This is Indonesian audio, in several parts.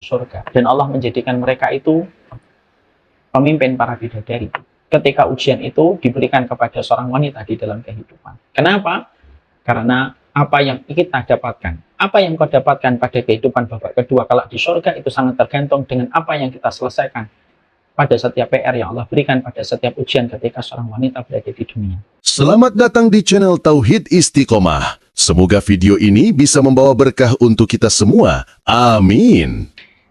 surga. Dan Allah menjadikan mereka itu pemimpin para bidadari. Ketika ujian itu diberikan kepada seorang wanita di dalam kehidupan. Kenapa? Karena apa yang kita dapatkan, apa yang kau dapatkan pada kehidupan babak kedua kelak di surga itu sangat tergantung dengan apa yang kita selesaikan pada setiap PR yang Allah berikan pada setiap ujian ketika seorang wanita berada di dunia. Selamat datang di channel Tauhid Istiqomah. Semoga video ini bisa membawa berkah untuk kita semua. Amin.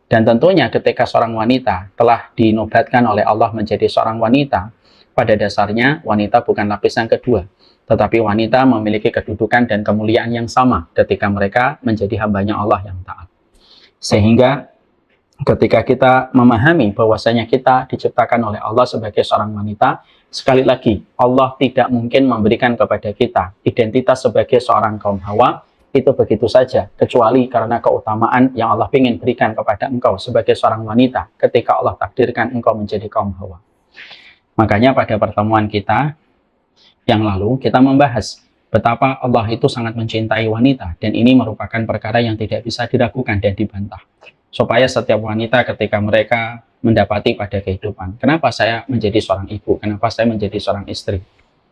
Dan tentunya ketika seorang wanita telah dinobatkan oleh Allah menjadi seorang wanita, pada dasarnya wanita bukan lapisan kedua, tetapi wanita memiliki kedudukan dan kemuliaan yang sama ketika mereka menjadi hambanya Allah yang taat. Sehingga ketika kita memahami bahwasanya kita diciptakan oleh Allah sebagai seorang wanita, sekali lagi Allah tidak mungkin memberikan kepada kita identitas sebagai seorang kaum Hawa itu begitu saja, kecuali karena keutamaan yang Allah ingin berikan kepada engkau sebagai seorang wanita ketika Allah takdirkan engkau menjadi kaum Hawa. Makanya pada pertemuan kita yang lalu kita membahas betapa Allah itu sangat mencintai wanita, dan ini merupakan perkara yang tidak bisa diragukan dan dibantah. Supaya setiap wanita ketika mereka mendapati pada kehidupan, kenapa saya menjadi seorang ibu, kenapa saya menjadi seorang istri,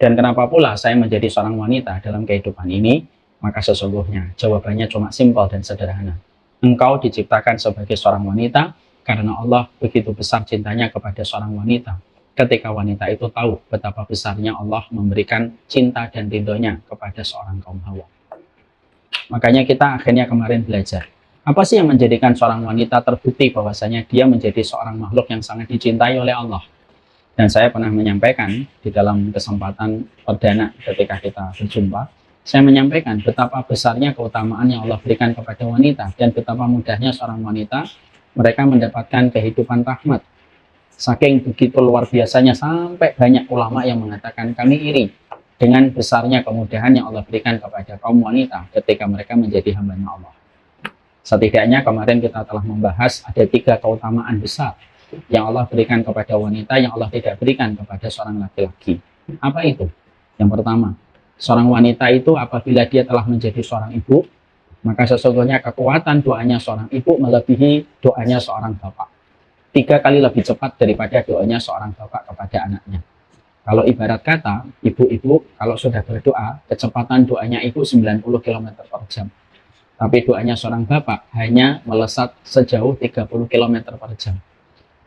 dan kenapa pula saya menjadi seorang wanita dalam kehidupan ini, maka sesungguhnya jawabannya cuma simpel dan sederhana. Engkau diciptakan sebagai seorang wanita karena Allah begitu besar cintanya kepada seorang wanita. Ketika wanita itu tahu betapa besarnya Allah memberikan cinta dan ridhonya kepada seorang kaum Hawa. Makanya kita akhirnya kemarin belajar, apa sih yang menjadikan seorang wanita terbukti bahwasanya dia menjadi seorang makhluk yang sangat dicintai oleh Allah. Dan saya pernah menyampaikan di dalam kesempatan perdana ketika kita berjumpa, saya menyampaikan betapa besarnya keutamaan yang Allah berikan kepada wanita, dan betapa mudahnya seorang wanita mereka mendapatkan kehidupan rahmat. Saking begitu luar biasanya sampai banyak ulama yang mengatakan kami iri dengan besarnya kemudahan yang Allah berikan kepada kaum wanita ketika mereka menjadi hambanya Allah. Setidaknya kemarin kita telah membahas ada 3 keutamaan besar yang Allah berikan kepada wanita yang Allah tidak berikan kepada seorang laki-laki. Apa itu? Yang pertama, seorang wanita itu apabila dia telah menjadi seorang ibu, maka sesungguhnya kekuatan doanya seorang ibu melebihi doanya seorang bapak. 3 kali lebih cepat daripada doanya seorang bapak kepada anaknya. Kalau ibarat kata, ibu-ibu kalau sudah berdoa, kecepatan doanya ibu 90 km per jam. Tapi doanya seorang bapak hanya melesat sejauh 30 km per jam.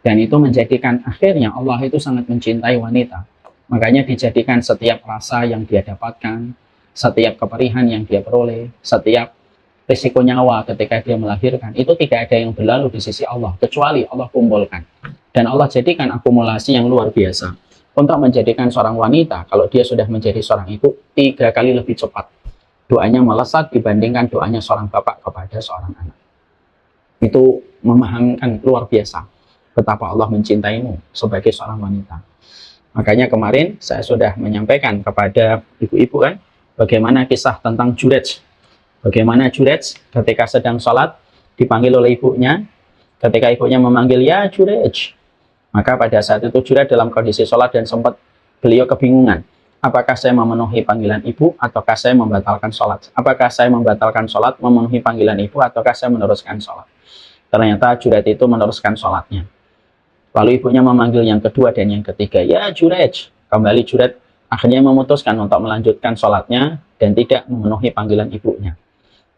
Dan itu menjadikan akhirnya Allah itu sangat mencintai wanita. Makanya dijadikan setiap rasa yang dia dapatkan, setiap keperihan yang dia peroleh, setiap risiko nyawa ketika dia melahirkan, itu tidak ada yang berlalu di sisi Allah, kecuali Allah kumpulkan. Dan Allah jadikan akumulasi yang luar biasa untuk menjadikan seorang wanita, kalau dia sudah menjadi seorang ibu, 3 kali lebih cepat doanya melesat dibandingkan doanya seorang bapak kepada seorang anak. Itu memahamkan luar biasa betapa Allah mencintaimu sebagai seorang wanita. Makanya kemarin saya sudah menyampaikan kepada ibu-ibu kan, bagaimana kisah tentang Jurej. Bagaimana Jurej ketika sedang sholat dipanggil oleh ibunya, ketika ibunya memanggil ya Jurej, maka pada saat itu Jurej dalam kondisi sholat dan sempat beliau kebingungan, apakah saya memenuhi panggilan ibu ataukah saya membatalkan sholat, apakah saya membatalkan sholat memenuhi panggilan ibu ataukah saya meneruskan sholat. Ternyata Jurej itu meneruskan sholatnya. Lalu ibunya memanggil yang kedua dan yang ketiga, ya Jurej. Kembali Jurej akhirnya memutuskan untuk melanjutkan sholatnya dan tidak memenuhi panggilan ibunya.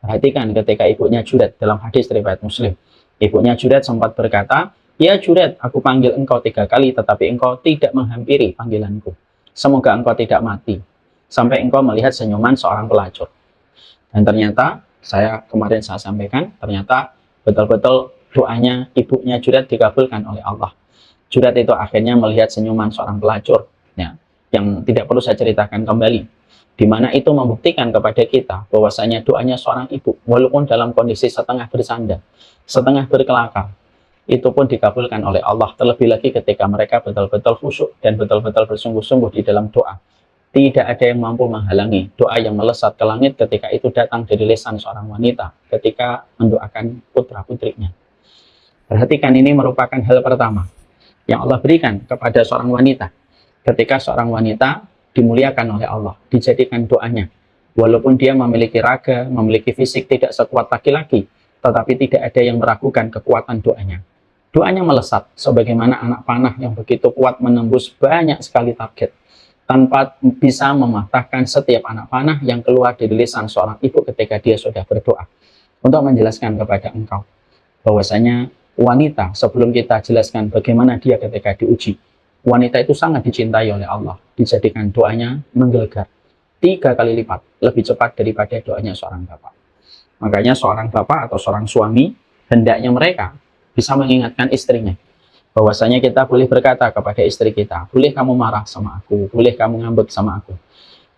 Perhatikan ketika ibunya Jurej dalam hadis riwayat Muslim. Ibunya Jurej sempat berkata, ya Jurej, aku panggil engkau 3 kali tetapi engkau tidak menghampiri panggilanku. Semoga engkau tidak mati sampai engkau melihat senyuman seorang pelacur. Dan ternyata kemarin saya sampaikan, ternyata betul-betul doanya ibunya Jurej dikabulkan oleh Allah. Jurej itu akhirnya melihat senyuman seorang pelacur, ya, yang tidak perlu saya ceritakan kembali, di mana itu membuktikan kepada kita bahwasanya doanya seorang ibu, walaupun dalam kondisi setengah bersandar, setengah berkelakar, itu pun dikabulkan oleh Allah. Terlebih lagi ketika mereka betul-betul khusyuk dan betul-betul bersungguh-sungguh di dalam doa. Tidak ada yang mampu menghalangi doa yang melesat ke langit ketika itu datang dari lisan seorang wanita ketika mendoakan putra-putrinya. Perhatikan, ini merupakan hal pertama yang Allah berikan kepada seorang wanita. Ketika seorang wanita dimuliakan oleh Allah, dijadikan doanya, walaupun dia memiliki raga, memiliki fisik tidak sekuat laki-laki, tetapi tidak ada yang meragukan kekuatan doanya. Doanya melesat, sebagaimana anak panah yang begitu kuat menembus banyak sekali target, tanpa bisa mematahkan setiap anak panah yang keluar dari lisan seorang ibu ketika dia sudah berdoa. Untuk menjelaskan kepada engkau, bahwasanya wanita, sebelum kita jelaskan bagaimana dia ketika diuji, wanita itu sangat dicintai oleh Allah, dijadikan doanya menggelegar 3 kali lipat, lebih cepat daripada doanya seorang bapak. Makanya seorang bapak atau seorang suami, hendaknya mereka bisa mengingatkan istrinya, bahwasanya kita boleh berkata kepada istri kita, boleh kamu marah sama aku, boleh kamu ngambek sama aku,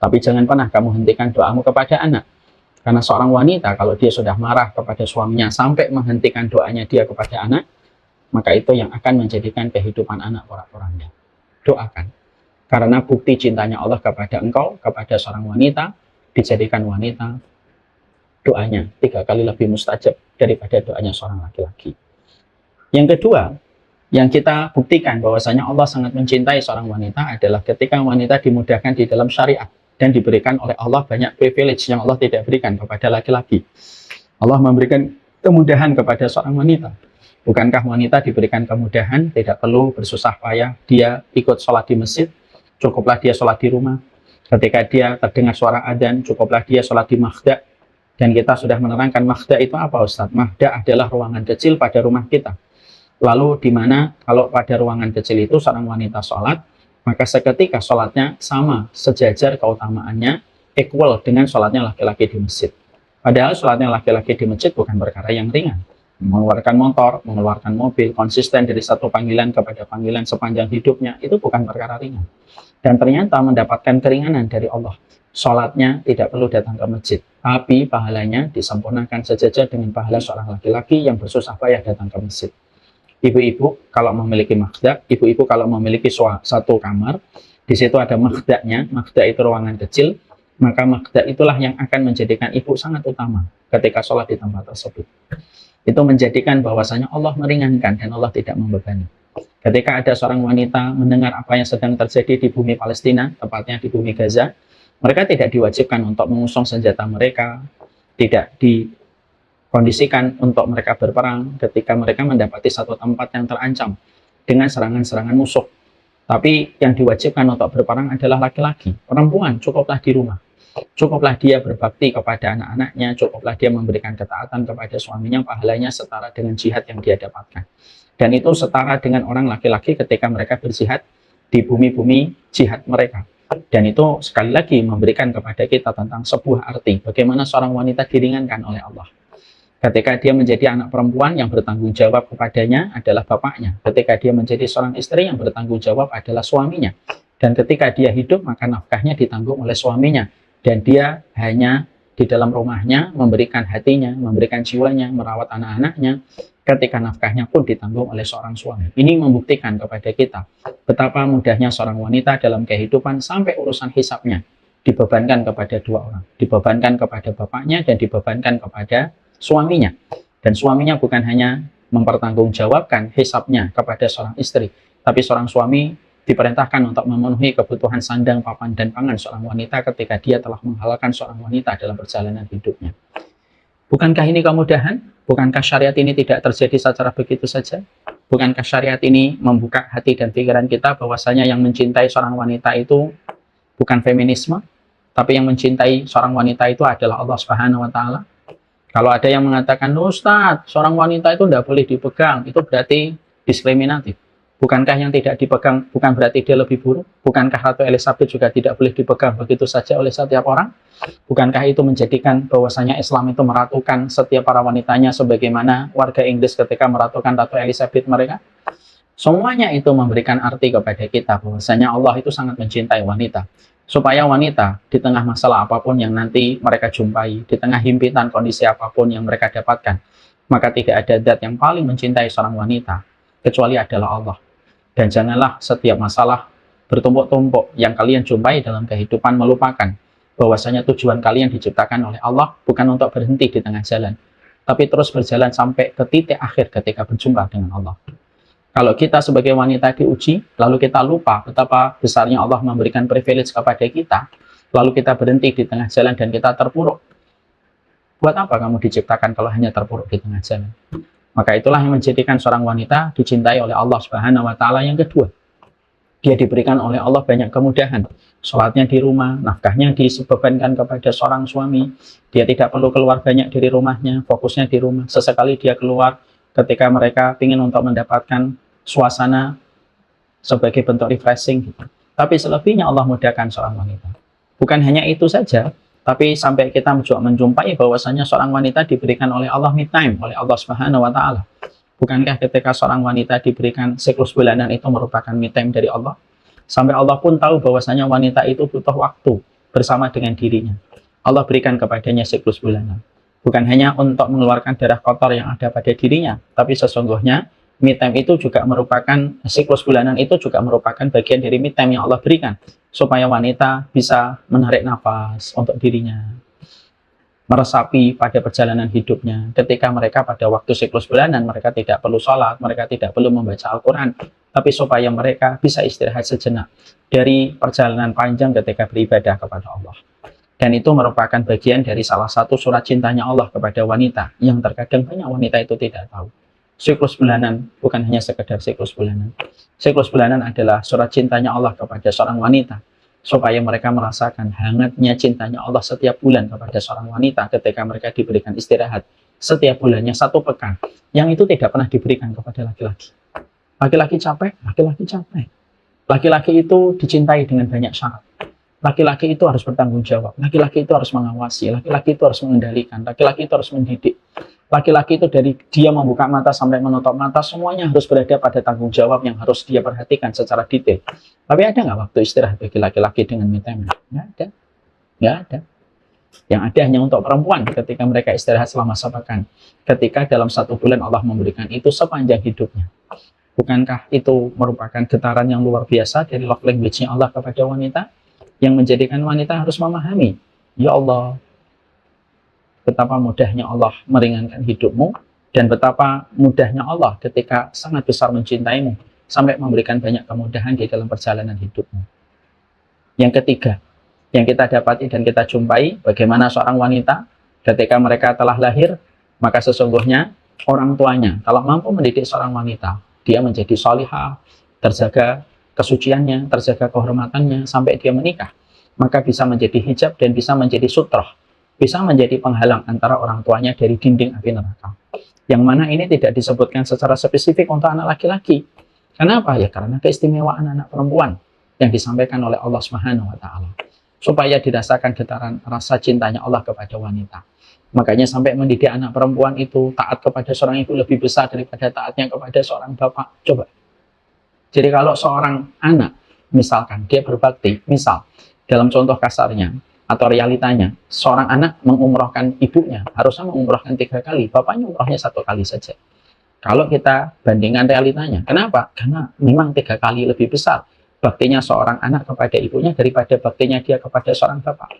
tapi jangan pernah kamu hentikan doamu kepada anak. Karena seorang wanita kalau dia sudah marah kepada suaminya sampai menghentikan doanya dia kepada anak, maka itu yang akan menjadikan kehidupan anak porak-poranda. Doakan. Karena bukti cintanya Allah kepada engkau, kepada seorang wanita, dijadikan wanita doanya 3 kali lebih mustajab daripada doanya seorang laki-laki. Yang kedua, yang kita buktikan bahwasanya Allah sangat mencintai seorang wanita adalah ketika wanita dimudahkan di dalam syariat dan diberikan oleh Allah banyak privilege yang Allah tidak berikan kepada laki-laki. Allah memberikan kemudahan kepada seorang wanita. Bukankah wanita diberikan kemudahan, tidak perlu bersusah payah dia ikut sholat di masjid, cukuplah dia sholat di rumah. Ketika dia terdengar suara adzan, cukuplah dia sholat di makhda. Dan kita sudah menerangkan makhda itu apa, Ustaz? Makhda adalah ruangan kecil pada rumah kita. Lalu di mana kalau pada ruangan kecil itu seorang wanita sholat, maka seketika sholatnya sama, sejajar keutamaannya, equal dengan sholatnya laki-laki di masjid. Padahal sholatnya laki-laki di masjid bukan perkara yang ringan. Mengeluarkan motor, mengeluarkan mobil, konsisten dari satu panggilan kepada panggilan sepanjang hidupnya, itu bukan perkara ringan. Dan ternyata mendapatkan keringanan dari Allah. Sholatnya tidak perlu datang ke masjid, tapi pahalanya disempurnakan sejajar dengan pahala seorang laki-laki yang bersusah payah datang ke masjid. Ibu-ibu kalau memiliki makhda, ibu-ibu kalau memiliki satu kamar, di situ ada makhdanya, makhda itu ruangan kecil, maka makhda itulah yang akan menjadikan ibu sangat utama ketika sholat di tempat tersebut. Itu menjadikan bahwasanya Allah meringankan dan Allah tidak membebani. Ketika ada seorang wanita mendengar apa yang sedang terjadi di bumi Palestina, tepatnya di bumi Gaza, mereka tidak diwajibkan untuk mengusung senjata mereka, tidak kondisikan untuk mereka berperang ketika mereka mendapati satu tempat yang terancam dengan serangan-serangan musuh. Tapi yang diwajibkan untuk berperang adalah laki-laki. Perempuan cukuplah di rumah. Cukuplah dia berbakti kepada anak-anaknya, cukuplah dia memberikan ketaatan kepada suaminya, pahalanya setara dengan jihad yang dia dapatkan. Dan itu setara dengan orang laki-laki ketika mereka berjihad di bumi-bumi jihad mereka. Dan itu sekali lagi memberikan kepada kita tentang sebuah arti bagaimana seorang wanita diringankan oleh Allah. Ketika dia menjadi anak perempuan, yang bertanggung jawab kepadanya adalah bapaknya. Ketika dia menjadi seorang istri, yang bertanggung jawab adalah suaminya. Dan ketika dia hidup, maka nafkahnya ditanggung oleh suaminya. Dan dia hanya di dalam rumahnya memberikan hatinya, memberikan jiwanya, merawat anak-anaknya. Ketika nafkahnya pun ditanggung oleh seorang suami. Ini membuktikan kepada kita betapa mudahnya seorang wanita dalam kehidupan sampai urusan hisabnya dibebankan kepada 2 orang. Dibebankan kepada bapaknya dan dibebankan kepada suaminya. Dan suaminya bukan hanya mempertanggungjawabkan hisabnya kepada seorang istri, tapi seorang suami diperintahkan untuk memenuhi kebutuhan sandang, papan, dan pangan seorang wanita ketika dia telah menghalalkan seorang wanita dalam perjalanan hidupnya. Bukankah ini kemudahan? Bukankah syariat ini tidak terjadi secara begitu saja? Bukankah syariat ini membuka hati dan pikiran kita bahwasanya yang mencintai seorang wanita itu bukan feminisme, tapi yang mencintai seorang wanita itu adalah Allah Subhanahu wa Ta'ala? Kalau ada yang mengatakan, Ustadz, seorang wanita itu tidak boleh dipegang, itu berarti diskriminatif. Bukankah yang tidak dipegang bukan berarti dia lebih buruk? Bukankah Ratu Elizabeth juga tidak boleh dipegang begitu saja oleh setiap orang? Bukankah itu menjadikan bahwasanya Islam itu meratukan setiap para wanitanya sebagaimana warga Inggris ketika meratukan Ratu Elizabeth mereka? Semuanya itu memberikan arti kepada kita bahwasanya Allah itu sangat mencintai wanita. Supaya wanita di tengah masalah apapun yang nanti mereka jumpai, di tengah himpitan kondisi apapun yang mereka dapatkan, maka tidak ada zat yang paling mencintai seorang wanita kecuali adalah Allah. Dan janganlah setiap masalah bertumpuk-tumpuk yang kalian jumpai dalam kehidupan melupakan bahwasanya tujuan kalian diciptakan oleh Allah bukan untuk berhenti di tengah jalan, tapi terus berjalan sampai ke titik akhir ketika berjumpa dengan Allah. Kalau kita sebagai wanita diuji, lalu kita lupa betapa besarnya Allah memberikan privilege kepada kita, lalu kita berhenti di tengah jalan dan kita terpuruk, Buat apa kamu diciptakan kalau hanya terpuruk di tengah jalan? Maka itulah yang menjadikan seorang wanita dicintai oleh Allah Subhanahu wa taala. Yang kedua, dia diberikan oleh Allah banyak kemudahan. Sholatnya di rumah, nafkahnya dibebankan kepada seorang suami. Dia tidak perlu keluar banyak dari rumahnya, fokusnya di rumah. Sesekali dia keluar ketika mereka ingin untuk mendapatkan suasana sebagai bentuk refreshing. Tapi selebihnya Allah mudahkan seorang wanita. Bukan hanya itu saja, tapi sampai kita juga menjumpai bahwasanya seorang wanita diberikan oleh Allah me time, oleh Allah Subhanahu wa taala. Bukankah ketika seorang wanita diberikan siklus bulanan itu merupakan me time dari Allah? Sampai Allah pun tahu bahwasanya wanita itu butuh waktu bersama dengan dirinya. Allah berikan kepadanya siklus bulanan. Bukan hanya untuk mengeluarkan darah kotor yang ada pada dirinya, tapi sesungguhnya me time itu juga merupakan, siklus bulanan itu juga merupakan bagian dari me time yang Allah berikan. Supaya wanita bisa menarik nafas untuk dirinya, meresapi pada perjalanan hidupnya. Ketika mereka pada waktu siklus bulanan, mereka tidak perlu sholat, mereka tidak perlu membaca Al-Quran, tapi supaya mereka bisa istirahat sejenak dari perjalanan panjang ketika beribadah kepada Allah. Dan itu merupakan bagian dari salah satu surat cintanya Allah kepada wanita, yang terkadang banyak wanita itu tidak tahu. Siklus bulanan bukan hanya sekedar siklus bulanan. Siklus bulanan adalah surat cintanya Allah kepada seorang wanita, supaya mereka merasakan hangatnya cintanya Allah setiap bulan kepada seorang wanita ketika mereka diberikan istirahat setiap bulannya 1 pekan, yang itu tidak pernah diberikan kepada laki-laki. Laki-laki capek, laki-laki capek. Laki-laki itu dicintai dengan banyak syarat. Laki-laki itu harus bertanggung jawab, laki-laki itu harus mengawasi, laki-laki itu harus mengendalikan, laki-laki itu harus mendidik. Laki-laki itu dari dia membuka mata sampai menutup mata, semuanya harus berada pada tanggung jawab yang harus dia perhatikan secara detail. Tapi ada nggak waktu istirahat bagi laki-laki dengan me time? Nggak ada. Nggak ada. Yang ada hanya untuk perempuan ketika mereka istirahat selama sepekan. Ketika dalam 1 bulan Allah memberikan itu sepanjang hidupnya. Bukankah itu merupakan getaran yang luar biasa dari love language-nya Allah kepada wanita? Yang menjadikan wanita harus memahami, ya Allah, betapa mudahnya Allah meringankan hidupmu, dan betapa mudahnya Allah ketika sangat besar mencintaimu, sampai memberikan banyak kemudahan di dalam perjalanan hidupmu. Yang ketiga, yang kita dapati dan kita jumpai, bagaimana seorang wanita ketika mereka telah lahir, maka sesungguhnya orang tuanya, kalau mampu mendidik seorang wanita, dia menjadi salihah, terjaga kesuciannya, terjaga kehormatannya, sampai dia menikah, maka bisa menjadi hijab dan bisa menjadi sutroh, bisa menjadi penghalang antara orang tuanya dari dinding api neraka. Yang mana ini tidak disebutkan secara spesifik untuk anak laki-laki. Kenapa? Ya karena keistimewaan anak perempuan yang disampaikan oleh Allah Subhanahu wa taala. Supaya dirasakan getaran rasa cintanya Allah kepada wanita. Makanya sampai mendidik anak perempuan itu taat kepada seorang ibu lebih besar daripada taatnya kepada seorang bapak. Coba. Jadi kalau seorang anak, misalkan dia berbakti, misal dalam contoh kasarnya atau realitanya, seorang anak mengumrohkan ibunya, harusnya mengumrohkan 3 kali, bapaknya umrohnya 1 kali saja. Kalau kita bandingkan realitanya, kenapa? Karena memang 3 kali lebih besar baktinya seorang anak kepada ibunya daripada baktinya dia kepada seorang bapak.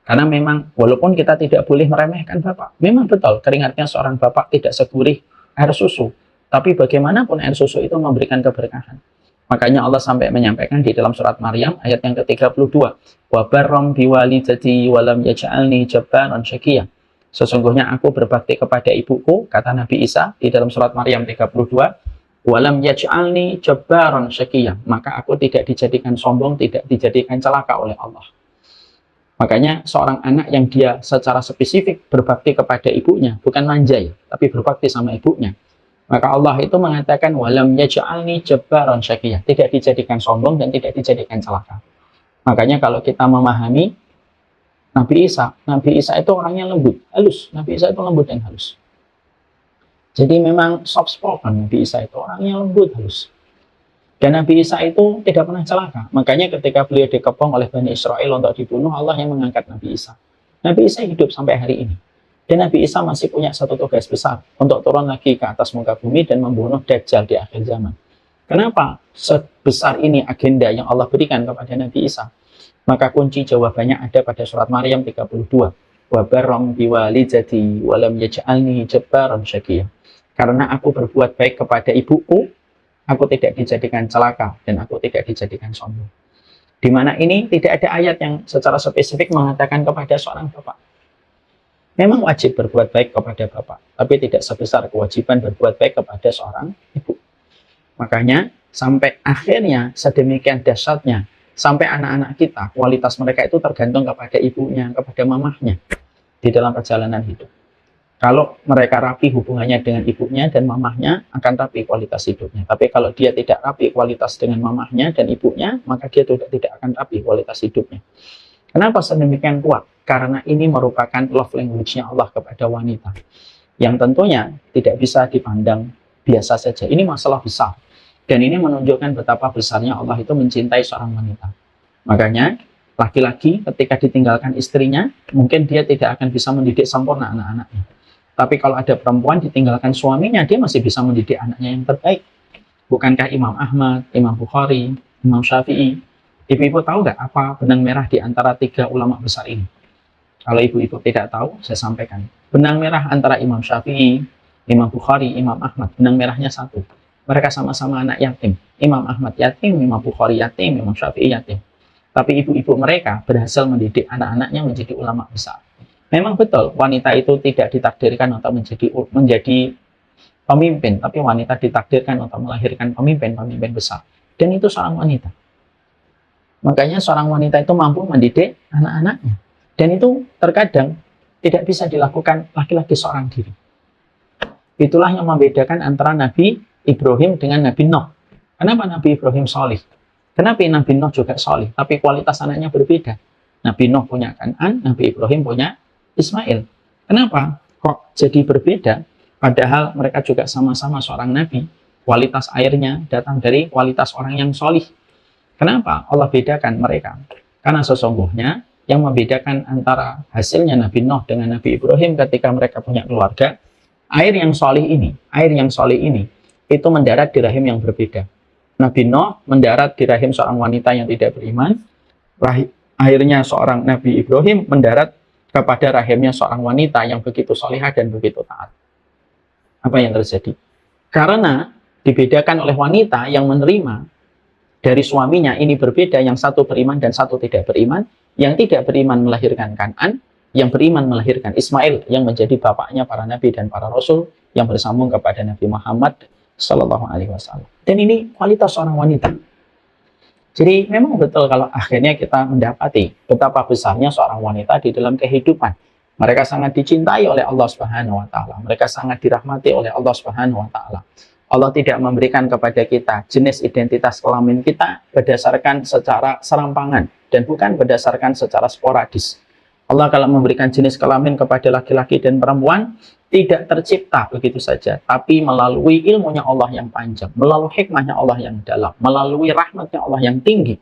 Karena memang walaupun kita tidak boleh meremehkan bapak, memang betul keringatnya seorang bapak tidak segurih air susu. Tapi bagaimanapun air susu itu memberikan keberkahan. Makanya Allah sampai menyampaikan di dalam surat Maryam ayat yang ke-32, wa barram biwalidati wa lam yaj'alni jabbaran syaqiyya. Sesungguhnya aku berbakti kepada ibuku, kata Nabi Isa di dalam surat Maryam 32, wa lam yaj'alni jabbaran syaqiyya. Maka aku tidak dijadikan sombong, tidak dijadikan celaka oleh Allah. Makanya seorang anak yang dia secara spesifik berbakti kepada ibunya, bukan manja ya, tapi berbakti sama ibunya. Maka Allah itu mengatakan walam yaj'alni jabbaran syaqiyya, tidak dijadikan sombong dan tidak dijadikan celaka. Makanya kalau kita memahami Nabi Isa itu orangnya lembut, halus. Nabi Isa itu lembut dan halus. Jadi memang soft spoken Nabi Isa itu orangnya lembut, halus. Dan Nabi Isa itu tidak pernah celaka. Makanya ketika beliau dikepung oleh Bani Israel untuk dibunuh, Allah yang mengangkat Nabi Isa. Nabi Isa hidup sampai hari ini. Dan Nabi Isa masih punya satu tugas besar untuk turun lagi ke atas muka bumi dan membunuh Dajjal di akhir zaman. Kenapa sebesar ini agenda yang Allah berikan kepada Nabi Isa? Maka kunci jawabannya ada pada surat Maryam 32. Wa barram biwalidati wa lam yaj'alni jabbaran syaqiyya. Karena aku berbuat baik kepada ibuku, aku tidak dijadikan celaka dan aku tidak dijadikan sombong. Di mana ini tidak ada ayat yang secara spesifik mengatakan kepada seorang bapak. Memang wajib berbuat baik kepada bapak, tapi tidak sebesar kewajiban berbuat baik kepada seorang ibu. Makanya sampai akhirnya sedemikian dahsyatnya, sampai anak-anak kita, kualitas mereka itu tergantung kepada ibunya, kepada mamahnya di dalam perjalanan hidup. Kalau mereka rapi hubungannya dengan ibunya dan mamahnya, akan rapi kualitas hidupnya. Tapi kalau dia tidak rapi kualitas dengan mamahnya dan ibunya, maka dia tidak akan rapi kualitas hidupnya. Kenapa sedemikian kuat? Karena ini merupakan love language-nya Allah kepada wanita. Yang tentunya tidak bisa dipandang biasa saja. Ini masalah besar. Dan ini menunjukkan betapa besarnya Allah itu mencintai seorang wanita. Makanya, laki-laki ketika ditinggalkan istrinya, mungkin dia tidak akan bisa mendidik sempurna anak-anaknya. Tapi kalau ada perempuan ditinggalkan suaminya, dia masih bisa mendidik anaknya yang terbaik. Bukankah Imam Ahmad, Imam Bukhari, Imam Syafi'i? Ibu-ibu tahu nggak apa benang merah di antara 3 ulama besar ini? Kalau ibu-ibu tidak tahu, saya sampaikan. Benang merah antara Imam Syafi'i, Imam Bukhari, Imam Ahmad, benang merahnya satu. Mereka sama-sama anak yatim. Imam Ahmad yatim, Imam Bukhari yatim, Imam Syafi'i yatim. Tapi ibu-ibu mereka berhasil mendidik anak-anaknya menjadi ulama besar. Memang betul, wanita itu tidak ditakdirkan untuk menjadi pemimpin, tapi wanita ditakdirkan untuk melahirkan pemimpin-pemimpin besar. Dan itu seorang wanita. Makanya seorang wanita itu mampu mendidik anak-anaknya. Dan itu terkadang tidak bisa dilakukan laki-laki seorang diri. Itulah yang membedakan antara Nabi Ibrahim dengan Nabi Nuh. Kenapa Nabi Ibrahim solih? Kenapa Nabi Nuh juga solih? Tapi kualitas anaknya berbeda. Nabi Nuh punya Kan'an, Nabi Ibrahim punya Ismail. Kenapa kok jadi berbeda? Padahal mereka juga sama-sama seorang nabi. Kualitas airnya datang dari kualitas orang yang solih. Kenapa Allah bedakan mereka? Karena sesungguhnya yang membedakan antara hasilnya Nabi Nuh dengan Nabi Ibrahim ketika mereka punya keluarga, air yang solih ini itu mendarat di rahim yang berbeda. Nabi Nuh mendarat di rahim seorang wanita yang tidak beriman. Akhirnya seorang Nabi Ibrahim mendarat kepada rahimnya seorang wanita yang begitu solihah dan begitu taat. Apa yang terjadi? Karena dibedakan oleh wanita yang menerima dari suaminya ini berbeda, yang satu beriman dan satu tidak beriman. Yang tidak beriman melahirkan Kan'an, yang beriman melahirkan Ismail yang menjadi bapaknya para nabi dan para rasul yang bersambung kepada Nabi Muhammad Sallallahu Alaihi Wasallam. Dan ini kualitas seorang wanita. Jadi memang betul kalau akhirnya kita mendapati betapa besarnya seorang wanita di dalam kehidupan. Mereka sangat dicintai oleh Allah Subhanahu wa taala. Mereka sangat dirahmati oleh Allah Subhanahu wa taala. Allah tidak memberikan kepada kita jenis identitas kelamin kita berdasarkan secara serampangan dan bukan berdasarkan secara sporadis. Allah kalau memberikan jenis kelamin kepada laki-laki dan perempuan tidak tercipta begitu saja, tapi melalui ilmunya Allah yang panjang, melalui hikmahnya Allah yang dalam, melalui rahmatnya Allah yang tinggi.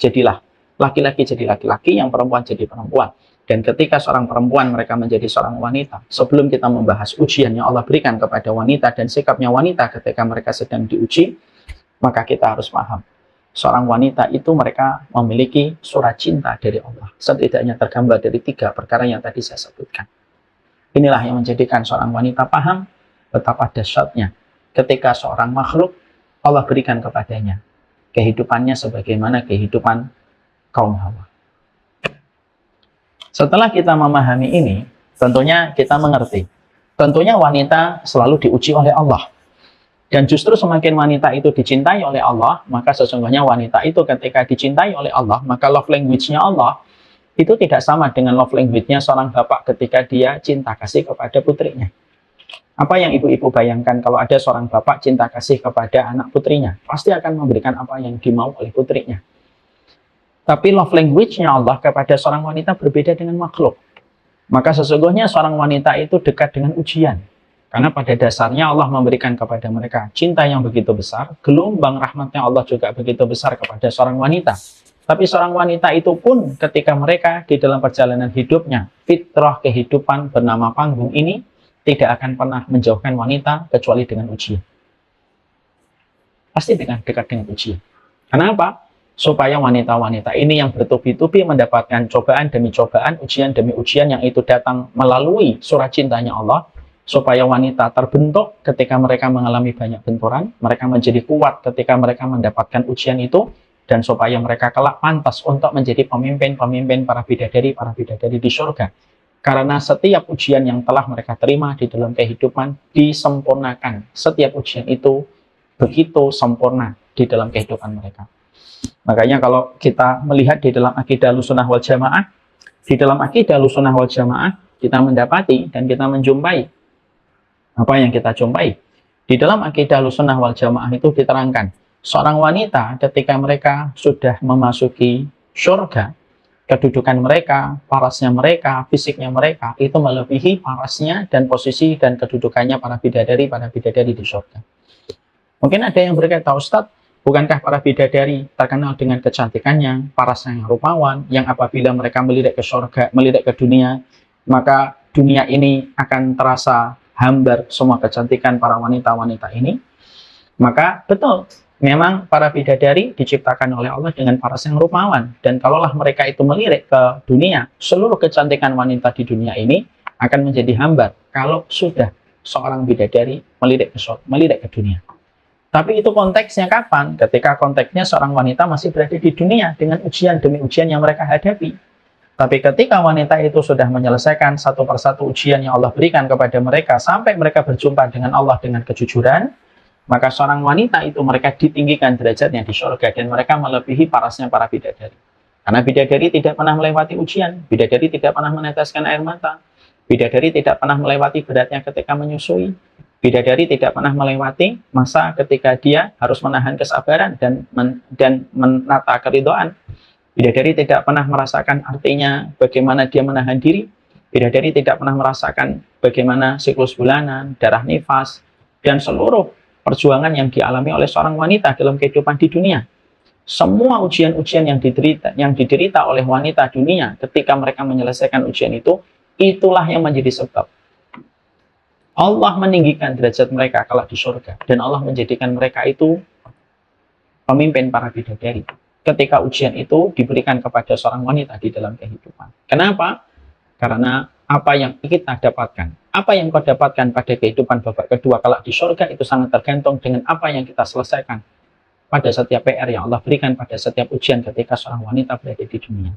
Jadilah laki-laki jadi laki-laki, yang perempuan jadi perempuan. Dan ketika seorang perempuan mereka menjadi seorang wanita, sebelum kita membahas ujian yang Allah berikan kepada wanita dan sikapnya wanita ketika mereka sedang diuji, maka kita harus paham. Seorang wanita itu mereka memiliki surat cinta dari Allah. Setidaknya tergambar dari 3 perkara yang tadi saya sebutkan. Inilah yang menjadikan seorang wanita paham betapa dahsyatnya ketika seorang makhluk Allah berikan kepadanya kehidupannya sebagaimana kehidupan kaum Hawa. Setelah kita memahami ini, tentunya kita mengerti. Tentunya wanita selalu diuji oleh Allah. Dan justru semakin wanita itu dicintai oleh Allah, maka sesungguhnya wanita itu ketika dicintai oleh Allah, maka love language-nya Allah itu tidak sama dengan love language-nya seorang bapak ketika dia cinta kasih kepada putrinya. Apa yang ibu-ibu bayangkan kalau ada seorang bapak cinta kasih kepada anak putrinya? Pasti akan memberikan apa yang dimau oleh putrinya. Tapi love language-nya Allah kepada seorang wanita berbeda dengan makhluk. Maka sesungguhnya seorang wanita itu dekat dengan ujian. Karena pada dasarnya Allah memberikan kepada mereka cinta yang begitu besar, gelombang rahmatnya Allah juga begitu besar kepada seorang wanita. Tapi seorang wanita itu pun ketika mereka di dalam perjalanan hidupnya, fitrah kehidupan bernama panggung ini tidak akan pernah menjauhkan wanita kecuali dengan ujian. Pasti dekat dengan ujian. Kenapa? Supaya wanita-wanita ini yang bertubi-tubi mendapatkan cobaan demi cobaan, ujian demi ujian yang itu datang melalui surat cintanya Allah, supaya wanita terbentuk ketika mereka mengalami banyak benturan, mereka menjadi kuat ketika mereka mendapatkan ujian itu, dan supaya mereka kelak pantas untuk menjadi pemimpin-pemimpin para bidadari di surga. Karena setiap ujian yang telah mereka terima di dalam kehidupan disempurnakan. Setiap ujian itu begitu sempurna di dalam kehidupan mereka. Makanya kalau kita melihat di dalam akidah Ahlussunnah wal Jamaah, di dalam akidah Ahlussunnah wal Jamaah kita mendapati dan kita menjumpai apa yang kita jumpai. Di dalam akidah Ahlussunnah wal Jamaah itu diterangkan, seorang wanita ketika mereka sudah memasuki surga, kedudukan mereka, parasnya mereka, fisiknya mereka, itu melebihi parasnya dan posisi dan kedudukannya para bidadari di surga. Mungkin ada yang berkata, Ustadz, bukankah para bidadari terkenal dengan kecantikannya, parasnya yang rupawan, yang apabila mereka melirik ke surga, melirik ke dunia, maka dunia ini akan terasa hambar semua kecantikan para wanita-wanita ini? Maka betul, memang para bidadari diciptakan oleh Allah dengan paras yang rupawan. Dan kalaulah mereka itu melirik ke dunia, seluruh kecantikan wanita di dunia ini akan menjadi hambar kalau sudah seorang bidadari melirik ke dunia. Tapi itu konteksnya kapan? Ketika konteksnya seorang wanita masih berada di dunia dengan ujian demi ujian yang mereka hadapi. Tapi ketika wanita itu sudah menyelesaikan satu persatu ujian yang Allah berikan kepada mereka sampai mereka berjumpa dengan Allah dengan kejujuran, maka seorang wanita itu mereka ditinggikan derajatnya di surga dan mereka melebihi parasnya para bidadari. Karena bidadari tidak pernah melewati ujian, bidadari tidak pernah meneteskan air mata, bidadari tidak pernah melewati beratnya ketika menyusui, bidadari tidak pernah melewati masa ketika dia harus menahan kesabaran dan menata keridhaan. Bidadari tidak pernah merasakan artinya bagaimana dia menahan diri. Bidadari tidak pernah merasakan bagaimana siklus bulanan, darah nifas, dan seluruh perjuangan yang dialami oleh seorang wanita dalam kehidupan di dunia. Semua ujian-ujian yang diderita oleh wanita dunia ketika mereka menyelesaikan ujian itu, itulah yang menjadi sebab Allah meninggikan derajat mereka kelak di surga. Dan Allah menjadikan mereka itu pemimpin para bidadari ketika ujian itu diberikan kepada seorang wanita di dalam kehidupan. Kenapa? Karena apa yang kita dapatkan, apa yang kau dapatkan pada kehidupan babak kedua kelak di surga itu sangat tergantung dengan apa yang kita selesaikan pada setiap PR yang Allah berikan pada setiap ujian ketika seorang wanita berada di dunia.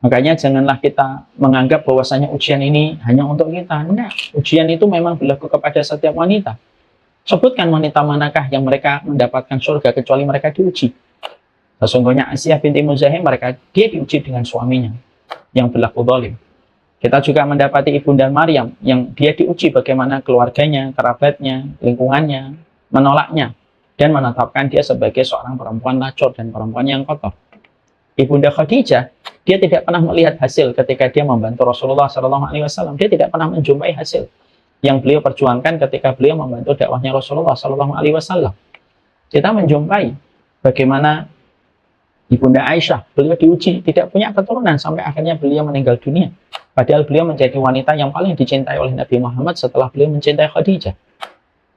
Makanya janganlah kita menganggap bahwasanya ujian ini hanya untuk kita. Nah, ujian itu memang berlaku kepada setiap wanita. Sebutkan wanita manakah yang mereka mendapatkan surga kecuali mereka diuji. Sesungguhnya Asiyah binti Muzahim dia diuji dengan suaminya yang berlaku zalim. Kita juga mendapati Ibunda Maryam yang dia diuji bagaimana keluarganya, kerabatnya, lingkungannya menolaknya dan menetapkan dia sebagai seorang perempuan lacur dan perempuan yang kotor. Ibunda Khadijah, dia tidak pernah melihat hasil ketika dia membantu Rasulullah SAW. Dia tidak pernah menjumpai hasil yang beliau perjuangkan ketika beliau membantu dakwahnya Rasulullah SAW. Kita menjumpai bagaimana Ibunda Aisyah, beliau diuji, tidak punya keturunan sampai akhirnya beliau meninggal dunia. Padahal beliau menjadi wanita yang paling dicintai oleh Nabi Muhammad setelah beliau mencintai Khadijah.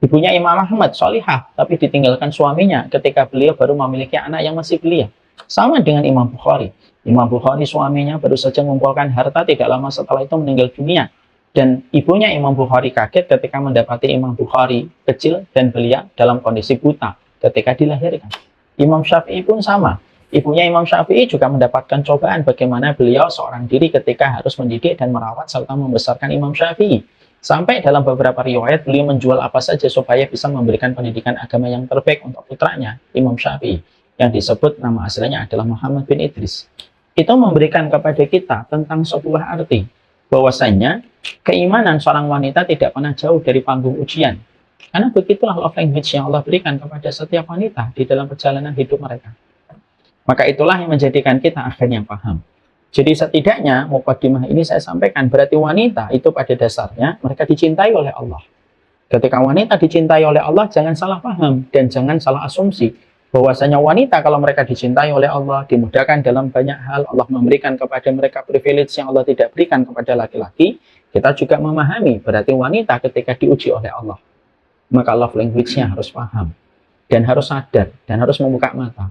Ibunya Imam Ahmad, solihah, tapi ditinggalkan suaminya ketika beliau baru memiliki anak yang masih belia. Sama dengan Imam Bukhari. Imam Bukhari suaminya baru saja mengumpulkan harta, tidak lama setelah itu meninggal dunia. Dan ibunya Imam Bukhari kaget ketika mendapati Imam Bukhari kecil dan belia dalam kondisi buta ketika dilahirkan. Imam Syafi'i pun sama. Ibunya Imam Syafi'i juga mendapatkan cobaan bagaimana beliau seorang diri ketika harus mendidik dan merawat serta membesarkan Imam Syafi'i. Sampai dalam beberapa riwayat beliau menjual apa saja supaya bisa memberikan pendidikan agama yang terbaik untuk putranya, Imam Syafi'i, yang disebut nama aslinya adalah Muhammad bin Idris. Itu memberikan kepada kita tentang sebuah arti bahwasanya keimanan seorang wanita tidak pernah jauh dari panggung ujian. Karena begitulah love language yang Allah berikan kepada setiap wanita di dalam perjalanan hidup mereka. Maka itulah yang menjadikan kita akhirnya paham. Jadi setidaknya mukadimah ini saya sampaikan berarti wanita itu pada dasarnya mereka dicintai oleh Allah. Ketika wanita dicintai oleh Allah, jangan salah paham dan jangan salah asumsi bahwasanya wanita kalau mereka dicintai oleh Allah, dimudahkan dalam banyak hal, Allah memberikan kepada mereka privilege yang Allah tidak berikan kepada laki-laki. Kita juga memahami berarti wanita ketika diuji oleh Allah, maka love language-nya harus paham dan harus sadar dan harus membuka mata.